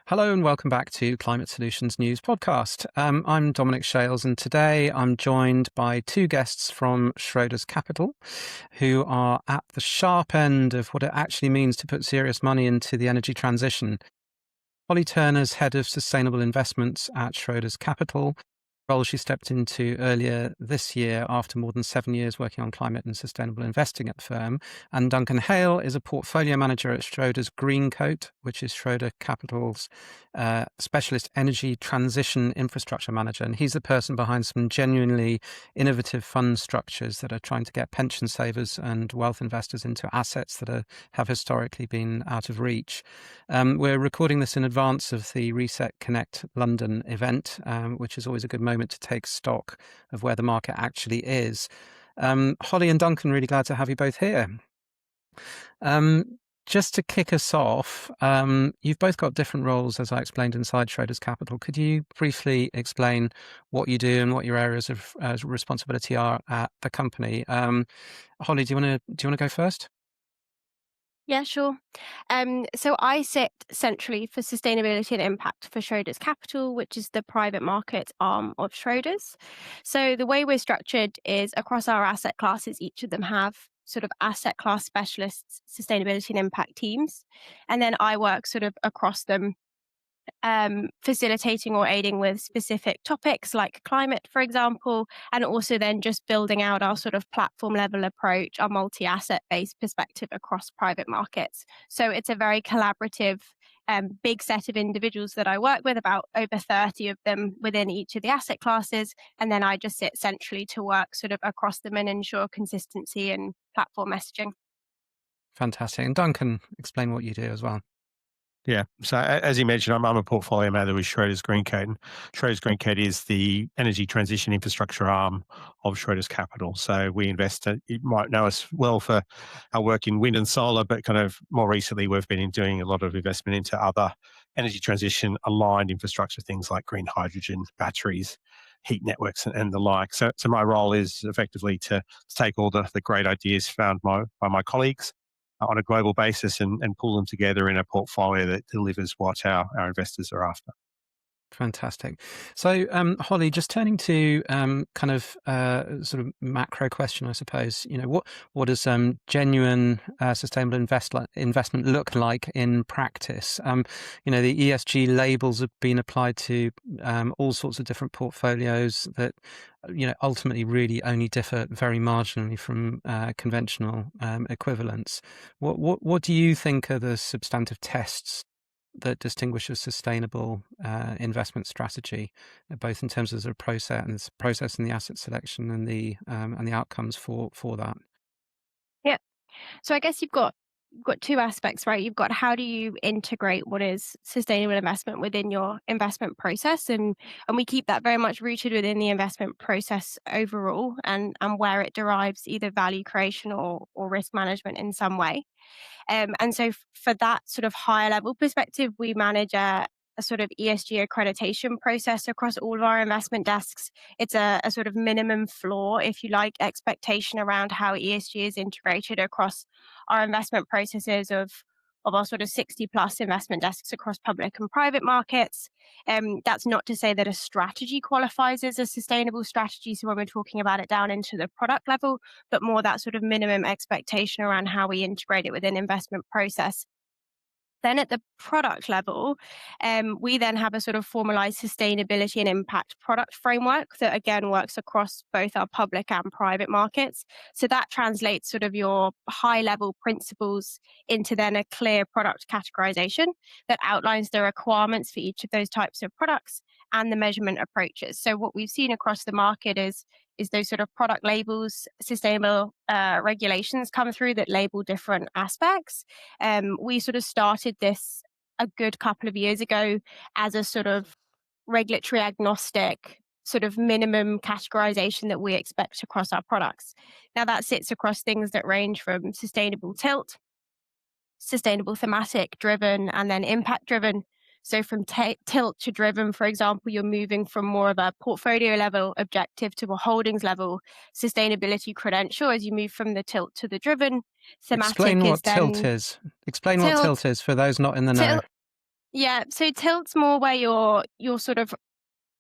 Hello and welcome back to Climate Solutions News Podcast. I'm Dominic Shales, and today I'm joined by two guests from Schroders Capital, who are at the sharp end of what it actually means to put serious money into the energy transition. Holly Turner's head of sustainable investments at Schroders Capital, role she stepped into earlier this year after more than 7 years working on climate and sustainable investing at the firm. And Duncan Hale is a portfolio manager at Schroders Greencoat, which is Schroder Capital's specialist energy transition infrastructure manager. And he's the person behind some genuinely innovative fund structures that are trying to get pension savers and wealth investors into assets that have historically been out of reach. We're recording this in advance of the Reset Connect London event, which is always a good moment to take stock of where the market actually is. Holly and Duncan, really glad to have you both here. Just to kick us off, you've both got different roles, as I explained, inside Schroders Capital. Could you briefly explain what you do and what your areas of responsibility are at the company? Holly, do you want to go first? Yeah, sure. So I sit centrally for sustainability and impact for Schroders Capital, which is the private market arm of Schroders. So the way we're structured is across our asset classes, each of them have sort of asset class specialists, sustainability and impact teams. And then I work sort of across them, facilitating or aiding with specific topics like climate, for example, and also then just building out our sort of platform level approach, our multi-asset based perspective across private markets. So it's a very collaborative, big set of individuals that I work with, about over 30 of them within each of the asset classes. And then I just sit centrally to work sort of across them and ensure consistency and platform messaging. Fantastic. And Duncan, explain what you do as well. Yeah. So as you mentioned, I'm a portfolio manager with Schroders Greencoat. And Schroders Greencoat is the energy transition infrastructure arm of Schroders Capital. So we invest, you might know us well for our work in wind and solar, but kind of more recently we've been doing a lot of investment into other energy transition aligned infrastructure, things like green hydrogen, batteries, heat networks and the like. So my role is effectively to take all the great ideas found by my colleagues on a global basis and pull them together in a portfolio that delivers what our investors are after. Fantastic. So, Holly, just turning to kind of sort of macro question, I suppose. You know, what does genuine sustainable investment look like in practice? You know, the ESG labels have been applied to all sorts of different portfolios that, you know, ultimately really only differ very marginally from conventional equivalents. What do you think are the substantive tests that distinguishes sustainable investment strategy, both in terms of the process and the asset selection and the outcomes for that? Yeah. So I guess you've got two aspects, right? You've got how do you integrate what is sustainable investment within your investment process, and we keep that very much rooted within the investment process overall, and where it derives either value creation or risk management in some way. And so for that sort of higher level perspective, we manage a sort of ESG accreditation process across all of our investment desks. It's a sort of minimum floor, if you like, expectation around how ESG is integrated across our investment processes of our sort of 60 plus investment desks across public and private markets. That's not to say that a strategy qualifies as a sustainable strategy. So when we're talking about it down into the product level, but more that sort of minimum expectation around how we integrate it within investment process. Then at the product level, we then have a sort of formalized sustainability and impact product framework that again works across both our public and private markets. So that translates sort of your high level principles into then a clear product categorization that outlines the requirements for each of those types of products and the measurement approaches. So what we've seen across the market is those sort of product labels, sustainable regulations come through that label different aspects. We sort of started this a good couple of years ago as a sort of regulatory agnostic sort of minimum categorization that we expect across our products. Now that sits across things that range from sustainable tilt, sustainable thematic driven, and then impact driven. So from tilt to driven, for example, you're moving from more of a portfolio level objective to a holdings level sustainability credential as you move from the tilt to the driven. Thematic Explain what is then tilt is. Explain what tilt is for those not in the know. Yeah, so tilt's more where you're sort of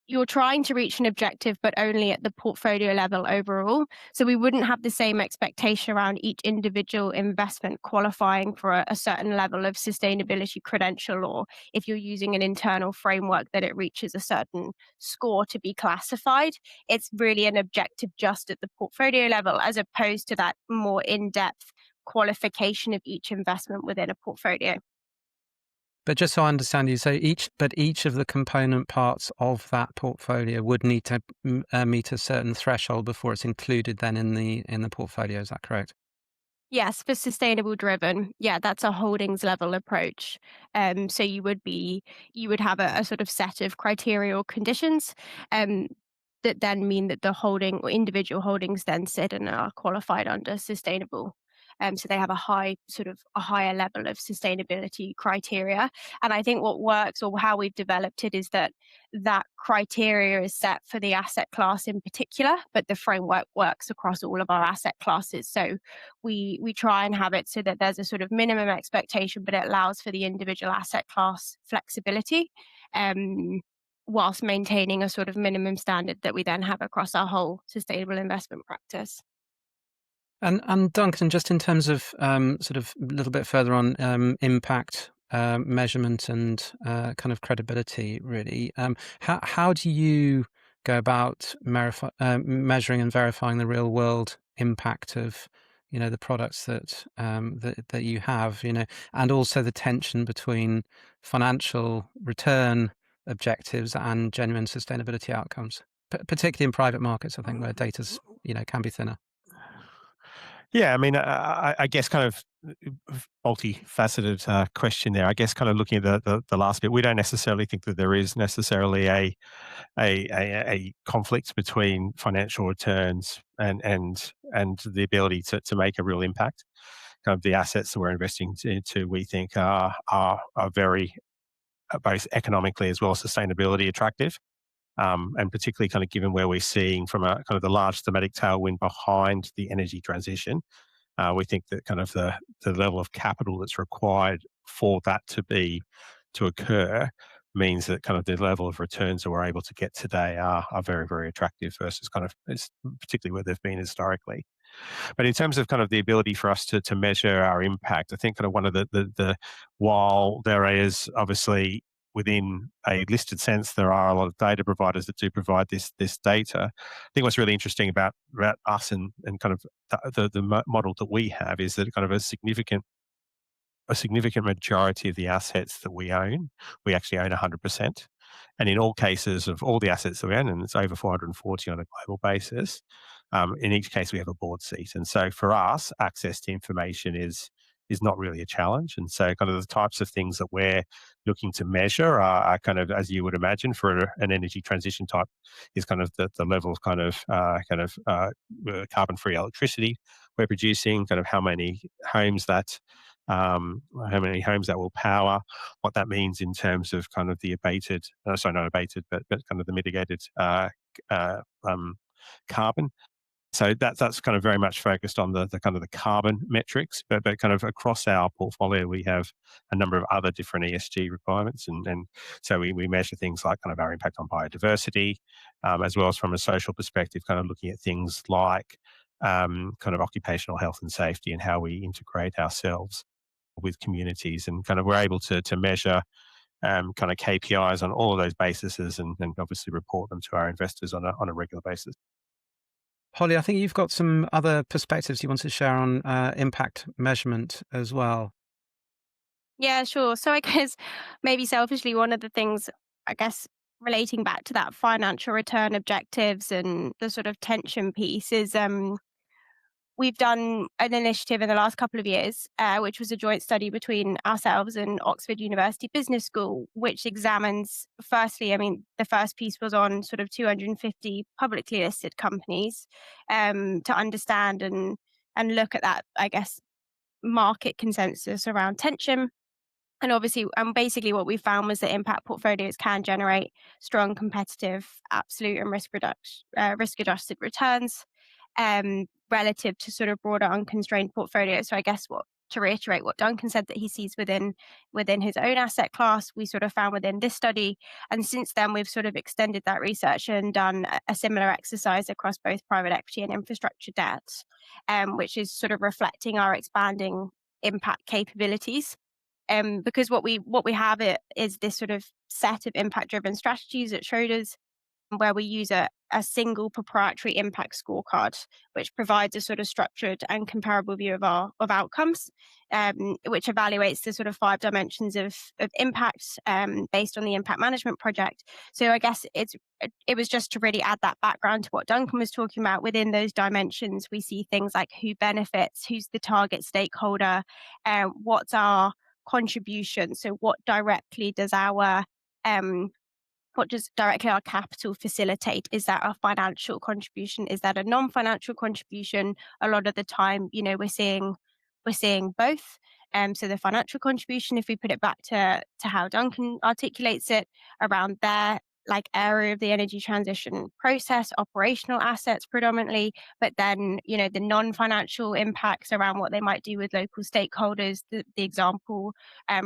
you're trying to reach an objective, but only at the portfolio level overall. So we wouldn't have the same expectation around each individual investment qualifying for a certain level of sustainability credential, or if you're using an internal framework that it reaches a certain score to be classified. It's really an objective just at the portfolio level, as opposed to that more in-depth qualification of each investment within a portfolio. But just so I understand you, so each of the component parts of that portfolio would need to meet a certain threshold before it's included then in the portfolio. Is that correct? Yes, for sustainable driven. Yeah, that's a holdings level approach. So you would have a sort of set of criteria or conditions um, that then mean that the holding or individual holdings then sit and are qualified under sustainable. So they have a higher level of sustainability criteria. And I think what works, or how we've developed it, is that that criteria is set for the asset class in particular, but the framework works across all of our asset classes. So we try and have it so that there's a sort of minimum expectation, but it allows for the individual asset class flexibility, um, whilst maintaining a sort of minimum standard that we then have across our whole sustainable investment practice. And Duncan, just in terms of sort of a little bit further on impact measurement and kind of credibility, really, how do you go about measuring and verifying the real world impact of the products that you have, and also the tension between financial return objectives and genuine sustainability outcomes, particularly in private markets, I think, where data's can be thinner. Yeah, I mean, I guess kind of multifaceted question there. I guess kind of looking at the last bit, we don't necessarily think that there is necessarily a conflict between financial returns and the ability to make a real impact. Kind of the assets that we're investing into, we think are very both economically as well as sustainability attractive. And particularly kind of given where we're seeing from a kind of the large thematic tailwind behind the energy transition, we think that kind of the level of capital that's required for that to occur means that kind of the level of returns that we're able to get today are very, very attractive versus kind of particularly where they've been historically. But in terms of kind of the ability for us to measure our impact, I think kind of one of the while there is obviously within a listed sense, there are a lot of data providers that do provide this data. I think what's really interesting about us and kind of the model that we have is that kind of a significant majority of the assets that we own, we actually own 100%. And in all cases of all the assets that we own, and it's over 440 on a global basis, in each case we have a board seat. And so for us, access to information is not really a challenge. And so kind of the types of things that we're looking to measure are kind of, as you would imagine, for an energy transition type, is kind of the level of carbon-free electricity we're producing, kind of how many homes that will power, what that means in terms of kind of the abated, sorry, not abated, but kind of the mitigated uh, um, carbon. So that's kind of very much focused on the kind of the carbon metrics, but kind of across our portfolio, we have a number of other different ESG requirements. And so we measure things like kind of our impact on biodiversity, as well as from a social perspective, kind of looking at things like kind of occupational health and safety and how we integrate ourselves with communities, and kind of we're able to measure kind of KPIs on all of those bases, and obviously report them to our investors on a regular basis. Holly, I think you've got some other perspectives you want to share on impact measurement as well. Yeah, sure. So I guess maybe selfishly, one of the things, I guess, relating back to that financial return objectives and the sort of tension piece is we've done an initiative in the last couple of years, which was a joint study between ourselves and Oxford University Business School, which examines, firstly, I mean, the first piece was on sort of 250 publicly listed companies, to understand and look at that, I guess, market consensus around tension. And obviously, and basically what we found was that impact portfolios can generate strong competitive absolute and risk adjusted returns, relative to sort of broader unconstrained portfolios. So I guess what to reiterate what Duncan said that he sees within his own asset class, we sort of found within this study. And since then, we've sort of extended that research and done a similar exercise across both private equity and infrastructure debt, which is sort of reflecting our expanding impact capabilities. Because what we have is this sort of set of impact driven strategies at Schroders, where we use a single proprietary impact scorecard, which provides a sort of structured and comparable view of outcomes, which evaluates the sort of 5 dimensions of impact based on the impact management project. So I guess it was just to really add that background to what Duncan was talking about. Within those dimensions, we see things like who benefits, who's the target stakeholder, what's our contribution. So what directly does our capital facilitate? Is that a financial contribution? Is that a non-financial contribution? A lot of the time, we're seeing both. So the financial contribution, if we put it back to how Duncan articulates it around their area of the energy transition process, operational assets predominantly, but then, the non-financial impacts around what they might do with local stakeholders, the example,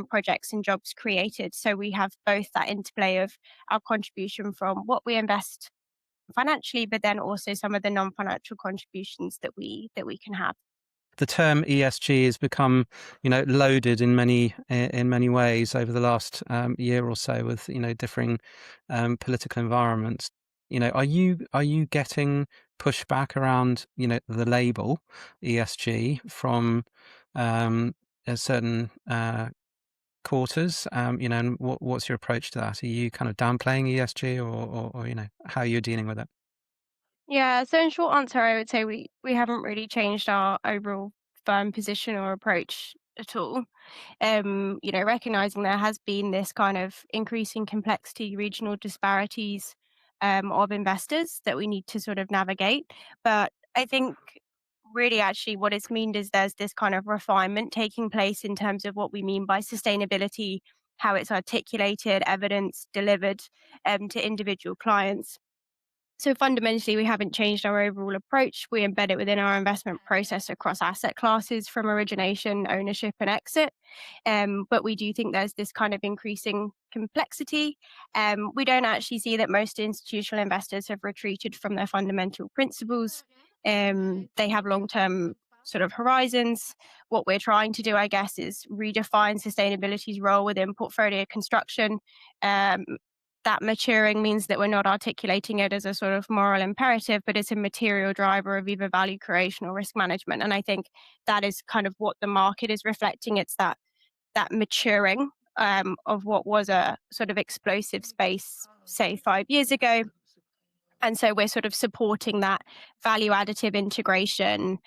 projects and jobs created. So we have both that interplay of our contribution from what we invest financially, but then also some of the non-financial contributions that we can have. The term ESG has become, loaded in many ways over the last year or so with differing political environments. Are you getting pushback around the label ESG from a certain quarters? And what's your approach to that? Are you kind of downplaying ESG, or how you're dealing with it? Yeah, so in short answer, I would say we haven't really changed our overall firm position or approach at all. Recognizing there has been this kind of increasing complexity, regional disparities of investors that we need to sort of navigate. But I think really actually what it's meant is there's this kind of refinement taking place in terms of what we mean by sustainability, how it's articulated, evidence delivered to individual clients. So fundamentally, we haven't changed our overall approach. We embed it within our investment process across asset classes from origination, ownership, and exit. But we do think there's this kind of increasing complexity. We don't actually see that most institutional investors have retreated from their fundamental principles. They have long-term sort of horizons. What we're trying to do, I guess, is redefine sustainability's role within portfolio construction. That maturing means that we're not articulating it as a sort of moral imperative, but it's a material driver of either value creation or risk management. And I think that is kind of what the market is reflecting. It's that maturing of what was a sort of explosive space, say 5 years ago. And so we're sort of supporting that value additive integration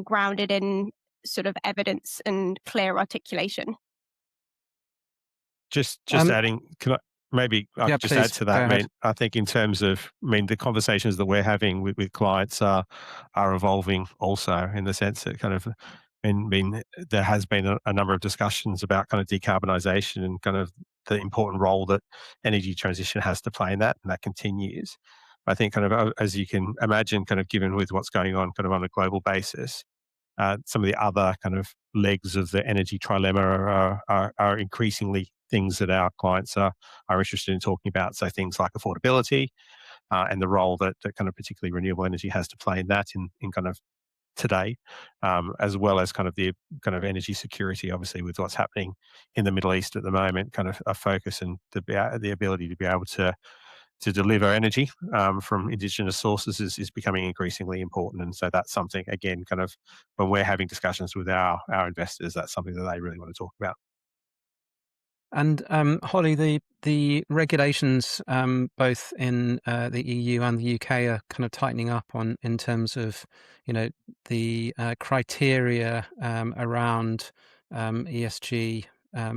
grounded in sort of evidence and clear articulation. Just Um, adding, maybe I could just please add to go that. ahead. I think in terms of, the conversations that we're having with clients are evolving also, in the sense that kind of, there has been a number of discussions about kind of decarbonisation and kind of the important role that energy transition has to play in that, and that continues. I think kind of, as you can imagine, kind of given with what's going on kind of on a global basis, some of the other kind of legs of the energy trilemma are increasingly things that our clients are interested in talking about. So things like affordability and the role that kind of particularly renewable energy has to play in that in kind of today, as well as kind of the kind of energy security, obviously with what's happening in the Middle East at the moment, kind of a focus and the ability to be able to deliver energy from indigenous sources is becoming increasingly important. And so that's something, again, kind of when we're having discussions with our investors, that's something that they really want to talk about. And Holly, the regulations both in the EU and the UK are kind of tightening up in terms of the criteria around ESG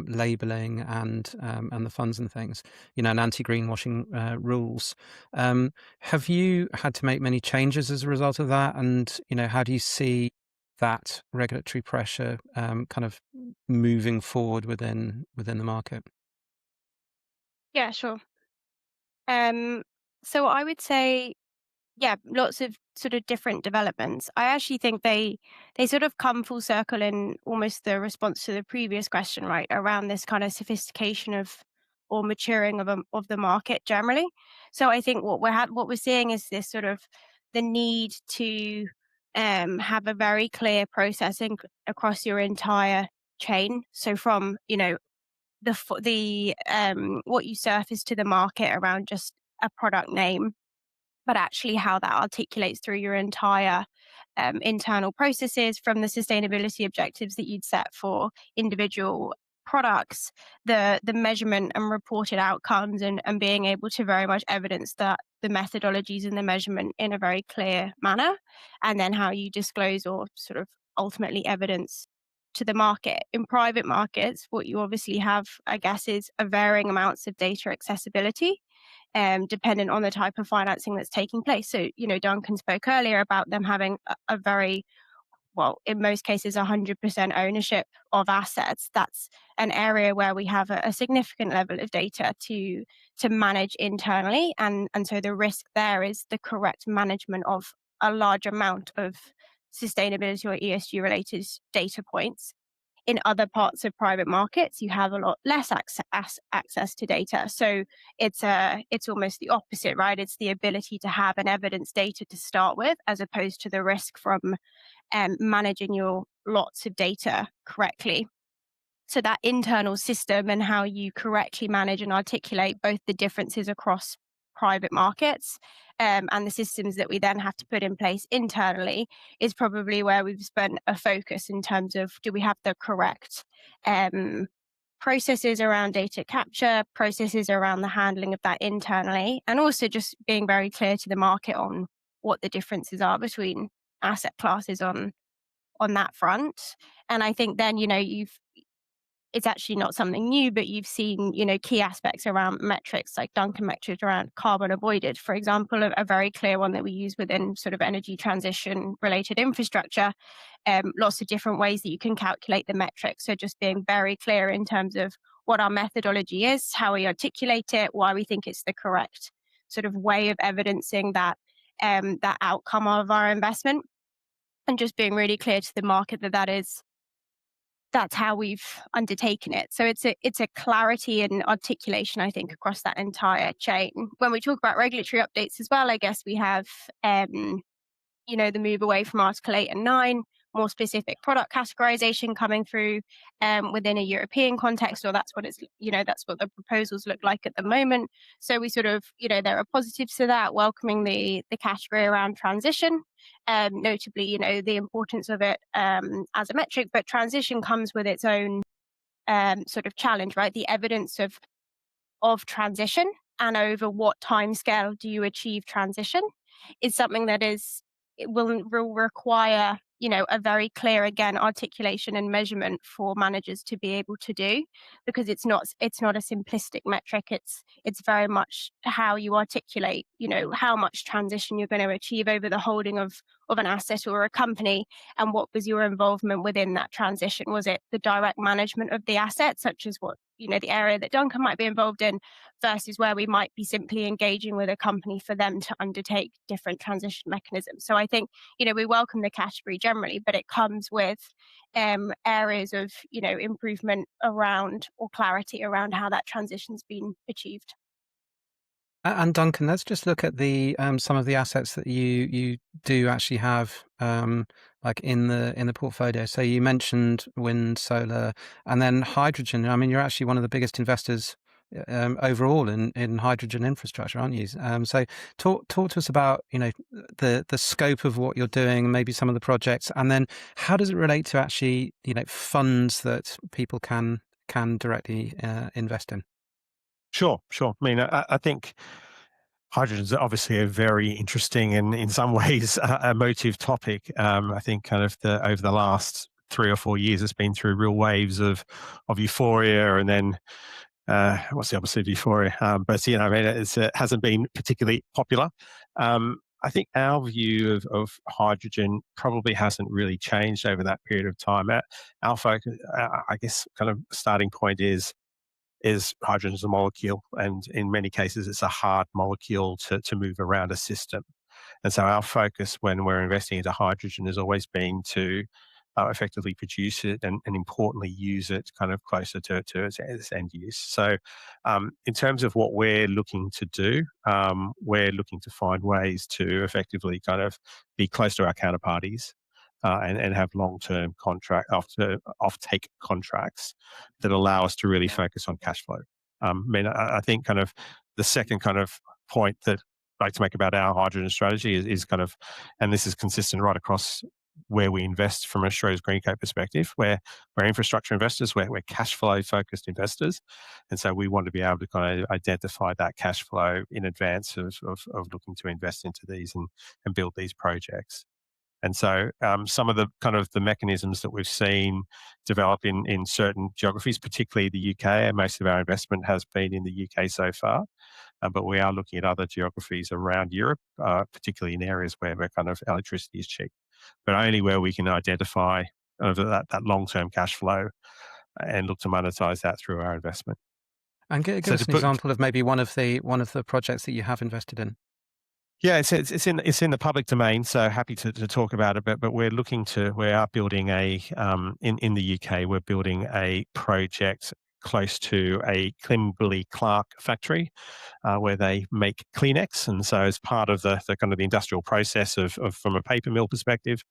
labelling and the funds and things, and anti-greenwashing rules. Have you had to make many changes as a result of that? And how do you see that regulatory pressure kind of moving forward within the market? Yeah, sure. So I would say yeah, lots of sort of different developments. I actually think they sort of come full circle in almost the response to the previous question, right? Around this kind of sophistication of or maturing of the market generally. So I think what we're seeing is this sort of the need to have a very clear processing across your entire chain. So from the what you surface to the market around just a product name, but actually how that articulates through your entire internal processes, from the sustainability objectives that you'd set for individual products, the measurement and reported outcomes, and being able to very much evidence that the methodologies and the measurement in a very clear manner, and then how you disclose or sort of ultimately evidence to the market. In private markets, what you obviously have, I guess, is a varying amounts of data accessibility, dependent on the type of financing that's taking place. So, Duncan spoke earlier about them having a very, well, in most cases, 100% ownership of assets. That's an area where we have a significant level of data to manage internally. And so the risk there is the correct management of a large amount of sustainability or ESG related data points. In other parts of private markets, you have a lot less access to data. So it's almost the opposite, right? It's the ability to have an evidence data to start with, as opposed to the risk from managing your lots of data correctly. So that internal system and how you correctly manage and articulate both the differences across private markets and the systems that we then have to put in place internally is probably where we've spent a focus in terms of, do we have the correct processes around data capture, processes around the handling of that internally, and also just being very clear to the market on what the differences are between asset classes on that front. And I think then, it's actually not something new, but you've seen, key aspects around metrics, like Duncan metrics around carbon avoided, for example, a very clear one that we use within sort of energy transition related infrastructure. Lots of different ways that you can calculate the metrics. So just being very clear in terms of what our methodology is, how we articulate it, why we think it's the correct sort of way of evidencing that outcome of our investment, and just being really clear to the market that's how we've undertaken it. So it's a clarity and articulation, I think, across that entire chain. When we talk about regulatory updates as well, I guess we have the move away from Article 8 and 9, more specific product categorization coming through within a European context, or that's what the proposals look like at the moment. So we sort of, there are positives to that, welcoming the category around transition, notably, the importance of it as a metric, but transition comes with its own sort of challenge, right? The evidence of transition and over what timescale do you achieve transition is something that it will require a very clear, again, articulation and measurement for managers to be able to do, because it's not a simplistic metric. It's very much how you articulate how much transition you're going to achieve over the holding of an asset or a company, and what was your involvement within that transition. Was it the direct management of the asset, such as what the area that Duncan might be involved in, versus where we might be simply engaging with a company for them to undertake different transition mechanisms. So I think, we welcome the category generally, but it comes with areas of, improvement around, or clarity around, how that transition's been achieved. And Duncan, let's just look at the some of the assets that you do actually have like in the portfolio. So you mentioned wind, solar, and then hydrogen. I mean, you're actually one of the biggest investors overall in hydrogen infrastructure, aren't you? So talk to us about the scope of what you're doing, and maybe some of the projects, and then how does it relate to actually funds that people can directly invest in? Sure. I mean, I think hydrogen is obviously a very interesting and, in some ways, emotive topic. I think kind of over the last 3 or 4 years, it's been through real waves of euphoria, and then what's the opposite of euphoria? But I mean, it hasn't been particularly popular. I think our view of hydrogen probably hasn't really changed over that period of time. Our focus, I guess, kind of starting point is hydrogen is a molecule, and in many cases it's a hard molecule to move around a system. And so our focus when we're investing into hydrogen has always been to effectively produce it and importantly use it kind of closer to its end use. So in terms of what we're looking to do, we're looking to find ways to effectively kind of be close to our counterparties and have long-term off-take contracts that allow us to really focus on cash flow. I mean, I think kind of the second kind of point that I'd like to make about our hydrogen strategy is kind of, and this is consistent right across where we invest from a Schroders Greencoat perspective, where we're infrastructure investors, we're cash flow focused investors. And so we want to be able to kind of identify that cash flow in advance of looking to invest into these and build these projects. And so some of the kind of the mechanisms that we've seen develop in certain geographies, particularly the UK, and most of our investment has been in the UK so far, but we are looking at other geographies around Europe, particularly in areas where kind of electricity is cheap, but only where we can identify kind of that long-term cash flow and look to monetize that through our investment. And give us an example of maybe one of the projects that you have invested in. Yeah, it's in the public domain, so happy to talk about it. But we are building in the UK, we're building a project close to a Kimberly-Clark factory where they make Kleenex, and so as part of the kind of the industrial process of from a paper mill perspective,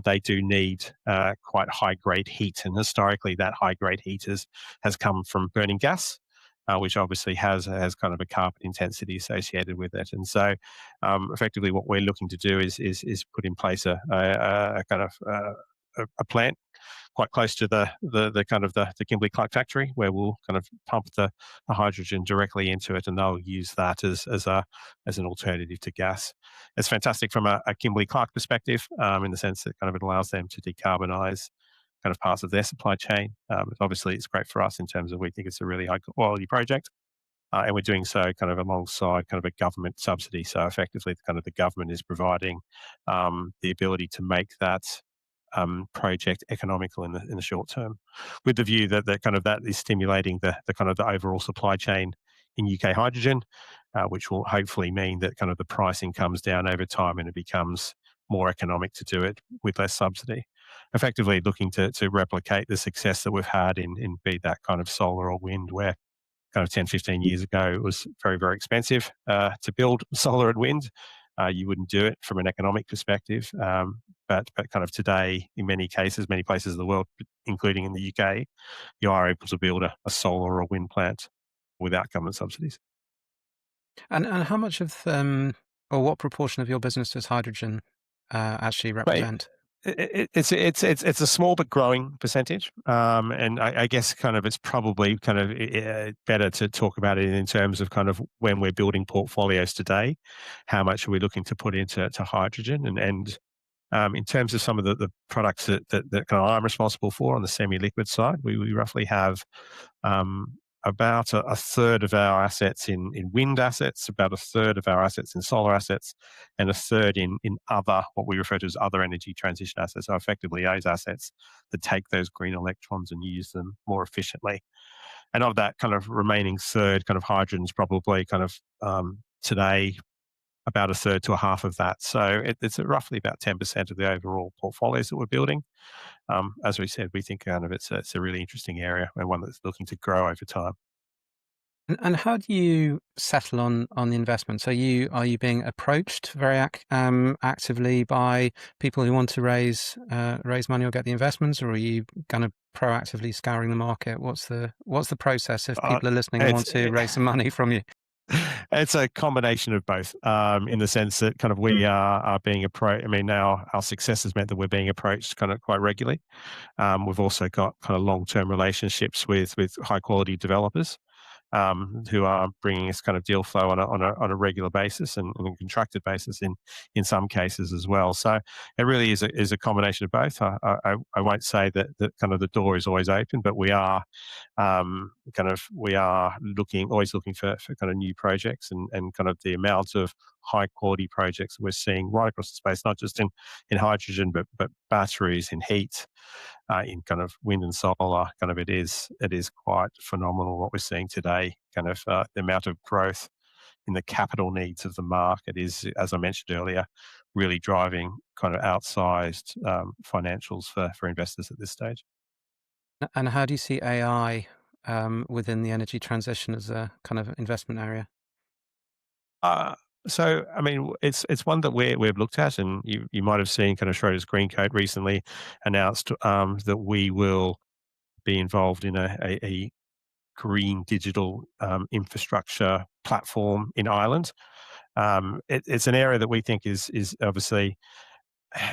they do need quite high grade heat, and historically that high grade heat has come from burning gas. Which obviously has kind of a carbon intensity associated with it, and so effectively, what we're looking to do is put in place a kind of a plant quite close to the kind of the Kimberly-Clark factory, where we'll kind of pump the hydrogen directly into it, and they'll use that as an alternative to gas. It's fantastic from a Kimberly-Clark perspective, in the sense that kind of it allows them to decarbonise kind of parts of their supply chain. Obviously, it's great for us in terms of we think it's a really high quality project, and we're doing so kind of alongside kind of a government subsidy. So effectively, kind of the government is providing the ability to make that project economical in the short term, with the view that that is stimulating the kind of the overall supply chain in UK hydrogen, which will hopefully mean that kind of the pricing comes down over time and it becomes more economic to do it with less subsidy. Effectively looking to replicate the success that we've had in be that kind of solar or wind, where kind of 10, 15 years ago it was very, very expensive to build solar and wind. You wouldn't do it from an economic perspective. But kind of today, in many cases, many places of the world, including in the UK, you are able to build a solar or wind plant without government subsidies. And how much of or what proportion of your business does hydrogen actually represent? It's a small but growing percentage, and I guess kind of it's probably kind of better to talk about it in terms of kind of when we're building portfolios today, how much are we looking to put into hydrogen, and in terms of some of the products that kind of I'm responsible for on the semi-liquid side, we roughly have about a third of our assets in wind assets, about a third of our assets in solar assets, and a third in other, what we refer to as other energy transition assets. So effectively those assets that take those green electrons and use them more efficiently. And of that kind of remaining third, kind of hydrogen's probably kind of today about a third to a half of that. So it's roughly about 10% of the overall portfolios that we're building. As we said, we think kind of it's a really interesting area and one that's looking to grow over time. And how do you settle on the investments? Are you being approached very actively by people who want to raise money or get the investments, or are you kind of proactively scouring the market? What's the process if people are listening and want to raise some money from you? It's a combination of both, in the sense that kind of we are being approached. I mean, now our success has meant that we're being approached kind of quite regularly. We've also got kind of long-term relationships with high quality developers who are bringing us kind of deal flow on a regular basis and on a contracted basis in some cases as well. So it really is a combination of both. I won't say that kind of the door is always open, but we are always looking for kind of new projects and kind of the amount of high quality projects that we're seeing right across the space, not just in hydrogen, but batteries, in heat, in kind of wind and solar. Kind of it is quite phenomenal what we're seeing today. Kind of the amount of growth the capital needs of the market is, as I mentioned earlier, really driving kind of outsized financials for investors at this stage. And how do you see AI within the energy transition as a kind of investment area? Uh, so, I mean, it's one that we've looked at, and you might have seen kind of Schroders Green Coat recently announced that we will be involved in a green digital infrastructure platform in Ireland. It's an area that we think is obviously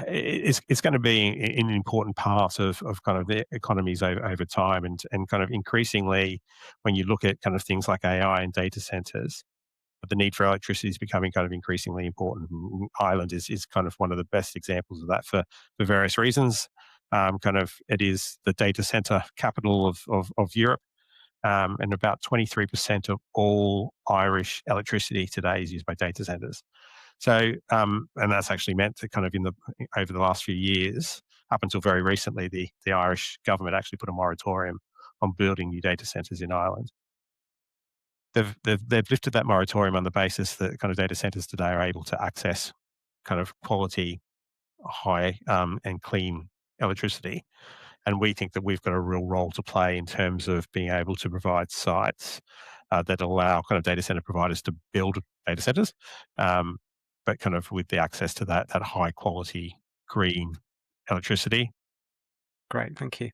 it's going to be an important part of kind of the economies over time, and kind of increasingly when you look at kind of things like AI and data centers, the need for electricity is becoming kind of increasingly important. And Ireland is kind of one of the best examples of that for various reasons. Kind of it is the data center capital of Europe. And about 23% of all Irish electricity today is used by data centers. So, and that's actually meant to kind of over the last few years, up until very recently, the Irish government actually put a moratorium on building new data centers in Ireland. They've lifted that moratorium on the basis that kind of data centers today are able to access kind of quality, high and clean electricity. And we think that we've got a real role to play in terms of being able to provide sites that allow kind of data center providers to build data centers, but kind of with the access to that high quality green electricity. Great, thank you.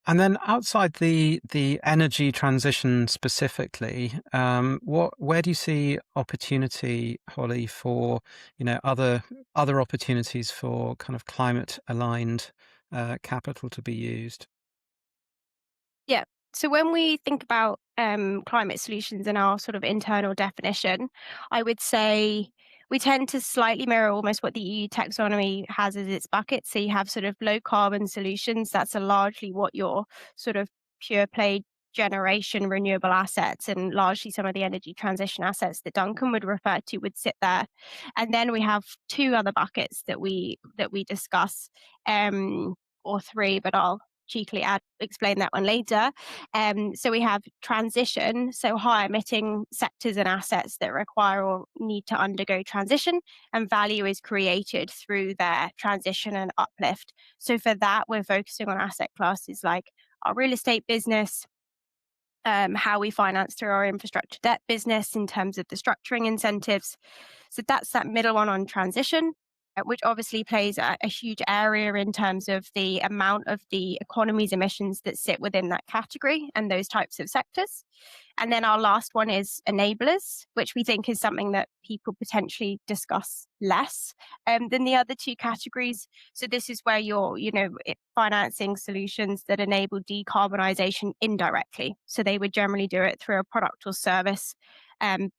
And then outside the energy transition specifically, where do you see opportunity, Holly, for other opportunities for kind of climate aligned capital to be used? Yeah. So when we think about climate solutions in our sort of internal definition, I would say we tend to slightly mirror almost what the EU taxonomy has as its bucket. So you have sort of low carbon solutions. That's largely what your sort of pure play generation renewable assets and largely some of the energy transition assets that Duncan would refer to would sit there. And then we have two other buckets that we discuss, or three, but I'll cheekily explain that one later. So we have transition, so high emitting sectors and assets that require or need to undergo transition, and value is created through their transition and uplift. So for that, we're focusing on asset classes like our real estate business, how we finance through our infrastructure debt business in terms of the structuring incentives. So that's that middle one on transition, which obviously plays a huge area in terms of the amount of the economy's emissions that sit within that category and those types of sectors. And then our last one is enablers, which we think is something that people potentially discuss less than the other two categories. So this is where you're, financing solutions that enable decarbonisation indirectly. So they would generally do it through a product or service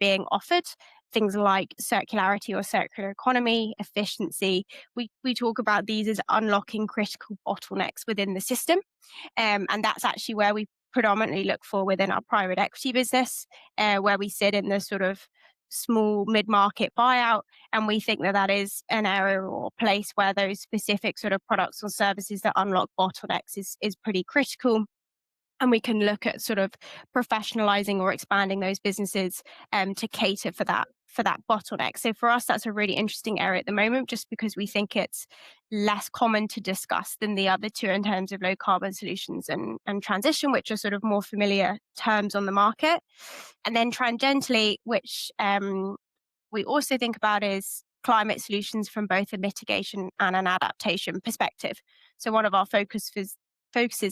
being offered. Things like circularity or circular economy, efficiency. We talk about these as unlocking critical bottlenecks within the system. And that's actually where we predominantly look for within our private equity business, where we sit in the sort of small mid-market buyout. And we think that is an area or place where those specific sort of products or services that unlock bottlenecks is pretty critical. And we can look at sort of professionalizing or expanding those businesses to cater for that bottleneck. So for us, that's a really interesting area at the moment, just because we think it's less common to discuss than the other two in terms of low carbon solutions and transition, which are sort of more familiar terms on the market. And then tangentially, which we also think about is climate solutions from both a mitigation and an adaptation perspective. So one of our focuses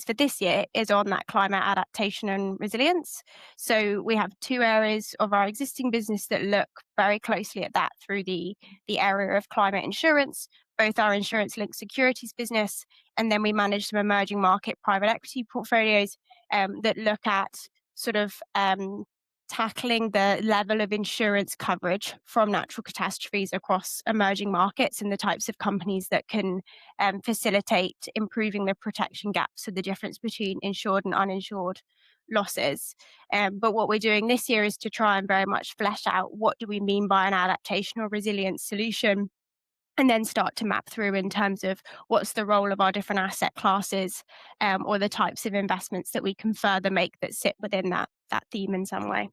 for this year is on that climate adaptation and resilience. So we have two areas of our existing business that look very closely at that through the area of climate insurance, both our insurance-linked securities business, and then we manage some emerging market private equity portfolios that look at sort of tackling the level of insurance coverage from natural catastrophes across emerging markets and the types of companies that can facilitate improving the protection gaps, so the difference between insured and uninsured losses. But what we're doing this year is to try and very much flesh out what do we mean by an adaptation or resilience solution, and then start to map through in terms of what's the role of our different asset classes, or the types of investments that we can further make that sit within that theme in some way.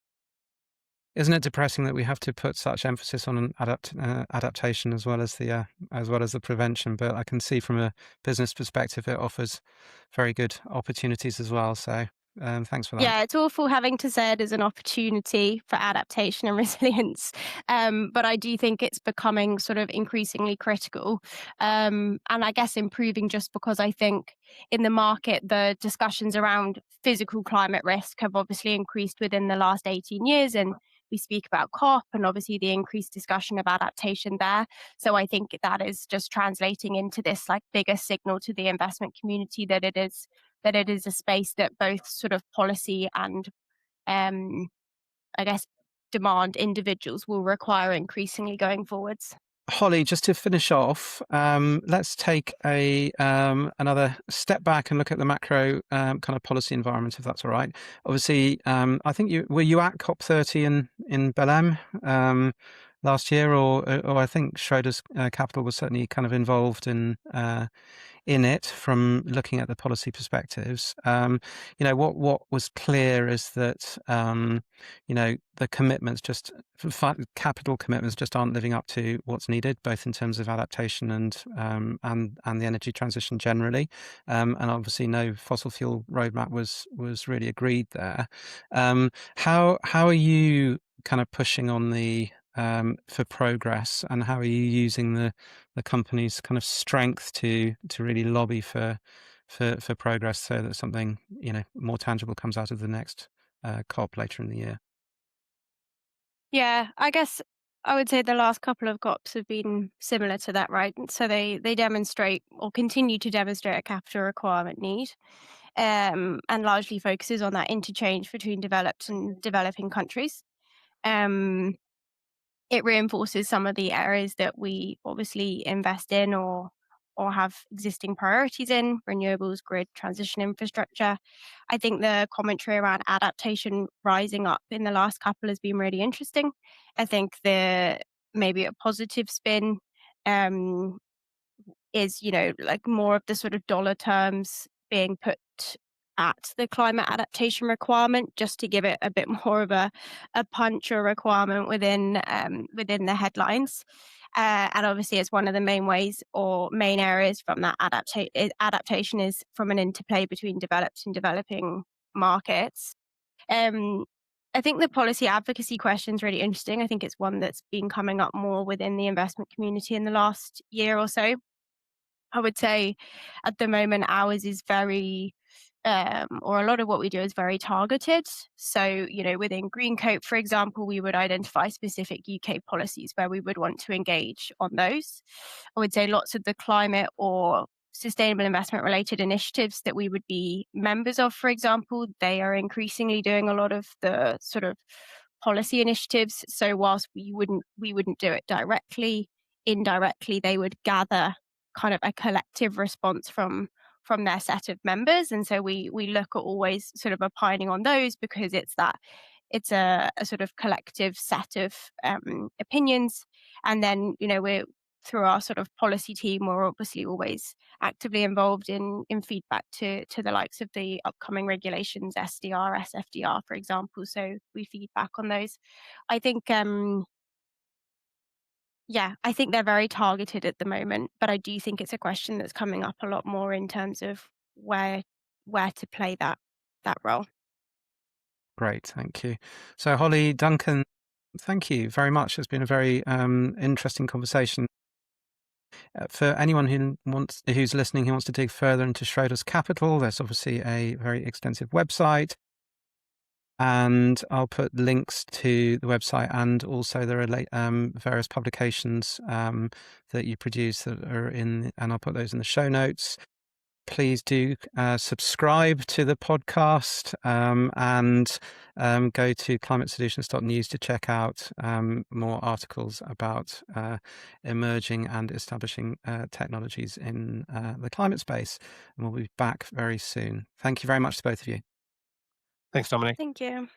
Isn't it depressing that we have to put such emphasis on an adaptation as well as the prevention? But I can see from a business perspective, it offers very good opportunities as well. So thanks for that. Yeah, it's awful having to say it as an opportunity for adaptation and resilience. But I do think it's becoming sort of increasingly critical. And I guess improving just because I think in the market, the discussions around physical climate risk have obviously increased within the last 18 years. And we speak about COP and obviously the increased discussion of adaptation there. So I think that is just translating into this like bigger signal to the investment community that it is a space that both sort of policy and I guess demand individuals will require increasingly going forwards. Holly, just to finish off, let's take another step back and look at the macro kind of policy environment, if that's all right. Obviously, I think you at COP30 in Belém last year, or I think Schroders Capital was certainly kind of involved in it from looking at the policy perspectives. What was clear is that the commitments capital commitments just aren't living up to what's needed, both in terms of adaptation and the energy transition generally. And obviously, no fossil fuel roadmap was really agreed there. How are you kind of pushing on for progress, and how are you using the company's kind of strength to really lobby for progress, so that something more tangible comes out of the next COP later in the year? Yeah, I guess I would say the last couple of COPs have been similar to that, right? So they demonstrate or continue to demonstrate a capital requirement need, and largely focuses on that interchange between developed and developing countries. Um, it reinforces some of the areas that we obviously invest in or have existing priorities in: renewables, grid, transition infrastructure. I think the commentary around adaptation rising up in the last couple has been really interesting. I think the maybe a positive spin um, is, like more of the sort of dollar terms being put at the climate adaptation requirement, just to give it a bit more of a punch or requirement within the headlines. And obviously, it's one of the main ways or main areas from that adaptation is from an interplay between developed and developing markets. Um, I think the policy advocacy question is really interesting. I think it's one that's been coming up more within the investment community in the last year or so. I would say at the moment ours is very or a lot of what we do is very targeted. So, within Green Coat, for example, we would identify specific UK policies where we would want to engage on those. I would say lots of the climate or sustainable investment related initiatives that we would be members of, for example, they are increasingly doing a lot of the sort of policy initiatives. So whilst we wouldn't do it directly, indirectly they would gather kind of a collective response from their set of members. And so we look at always sort of opining on those, because it's a sort of collective set of opinions. And then, we're through our sort of policy team, we're obviously always actively involved in feedback to the likes of the upcoming regulations, SDR, SFDR, for example. So we feed back on those. I think yeah, I think they're very targeted at the moment, but I do think it's a question that's coming up a lot more in terms of where to play that role. Great, thank you. So Holly, Duncan, thank you very much. It's been a very interesting conversation. For anyone who's listening, who wants to dig further into Schroders Capital, there's obviously a very extensive website, and I'll put links to the website, and also there are various publications that you produce that are and I'll put those in the show notes. Please do subscribe to the podcast, and go to climatesolutions.news to check out more articles about emerging and establishing technologies in the climate space. And we'll be back very soon. Thank you very much to both of you. Thanks, Dominic. Thank you.